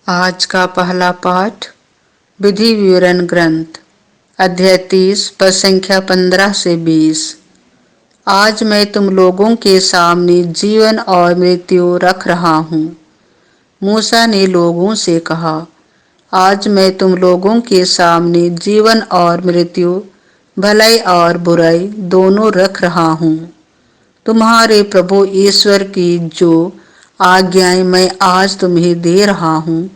आज का पहला पाठ विधि विवरण ग्रंथ अध्याय 30 पद संख्या 15 से 20। आज मैं तुम लोगों के सामने जीवन और मृत्यु रख रहा हूँ। मूसा ने लोगों से कहा, आज मैं तुम लोगों के सामने जीवन और मृत्यु, भलाई और बुराई दोनों रख रहा हूँ। तुम्हारे प्रभु ईश्वर की जो आज्ञाएं मैं आज तुम्हें दे रहा हूँ,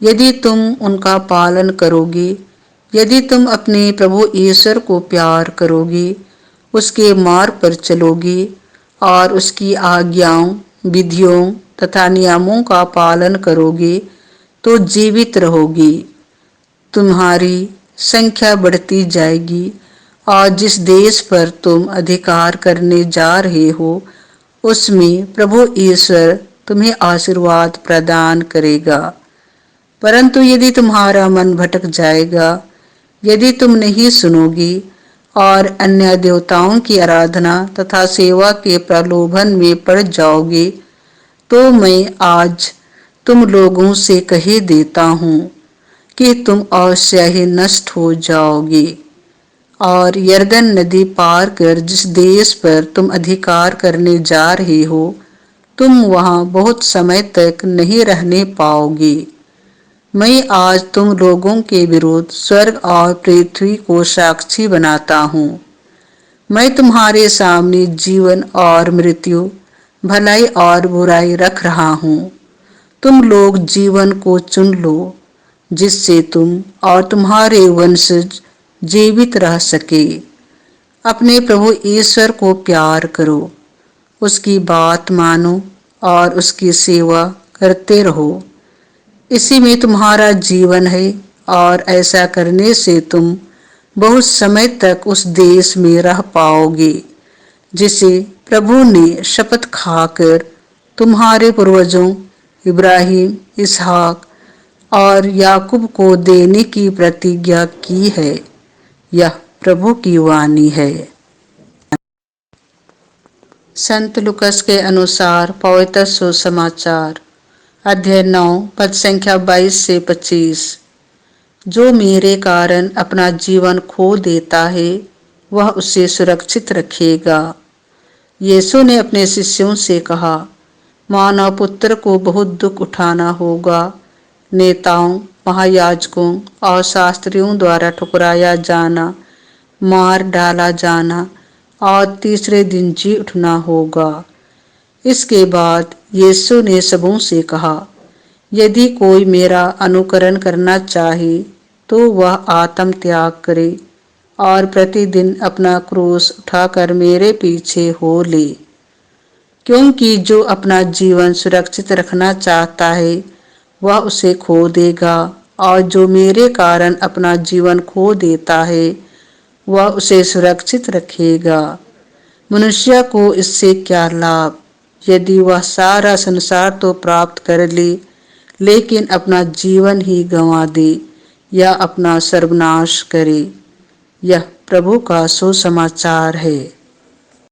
यदि तुम उनका पालन करोगे, यदि तुम अपने प्रभु ईश्वर को प्यार करोगे, उसके मार्ग पर चलोगे और उसकी आज्ञाओं, विधियों तथा नियमों का पालन करोगे तो जीवित रहोगे। तुम्हारी संख्या बढ़ती जाएगी और जिस देश पर तुम अधिकार करने जा रहे हो उसमें प्रभु ईश्वर तुम्हें आशीर्वाद प्रदान करेगा। परंतु यदि तुम्हारा मन भटक जाएगा, यदि तुम नहीं सुनोगे और अन्य देवताओं की आराधना तथा सेवा के प्रलोभन में पड़ जाओगे, तो मैं आज तुम लोगों से कह देता हूँ कि तुम अवश्य ही नष्ट हो जाओगे और यरदन नदी पार कर जिस देश पर तुम अधिकार करने जा रहे हो, तुम वहां बहुत समय तक नहीं रहने पाओगे। मैं आज तुम लोगों के विरुद्ध स्वर्ग और पृथ्वी को साक्षी बनाता हूँ। मैं तुम्हारे सामने जीवन और मृत्यु, भलाई और बुराई रख रहा हूँ। तुम लोग जीवन को चुन लो, जिससे तुम और तुम्हारे वंशज जीवित रह सके। अपने प्रभु ईश्वर को प्यार करो, उसकी बात मानो और उसकी सेवा करते रहो। इसी में तुम्हारा जीवन है और ऐसा करने से तुम बहुत समय तक उस देश में रह पाओगे जिसे प्रभु ने शपथ खाकर तुम्हारे पूर्वजों इब्राहिम, इसहाक और याकूब को देने की प्रतिज्ञा की है। यह प्रभु की वाणी है। संत लुकस के अनुसार पवित्र सुसमाचार अध्याय 9 पद संख्या 22 से 25। जो मेरे कारण अपना जीवन खो देता है, वह उसे सुरक्षित रखेगा। यीशु ने अपने शिष्यों से कहा, मानव पुत्र को बहुत दुख उठाना होगा। नेताओं, महायाजकों और शास्त्रियों द्वारा ठुकराया जाना, मार डाला जाना और तीसरे दिन जी उठना होगा। इसके बाद यीशु ने सबों से कहा, यदि कोई मेरा अनुकरण करना चाहे तो वह आत्म त्याग करे और प्रतिदिन अपना क्रूस उठाकर मेरे पीछे हो ले। क्योंकि जो अपना जीवन सुरक्षित रखना चाहता है, वह उसे खो देगा, और जो मेरे कारण अपना जीवन खो देता है, वह उसे सुरक्षित रखेगा। मनुष्य को इससे क्या लाभ, यदि वह सारा संसार तो प्राप्त कर ले, लेकिन अपना जीवन ही गंवा दे या अपना सर्वनाश करे। यह प्रभु का सुसमाचार है।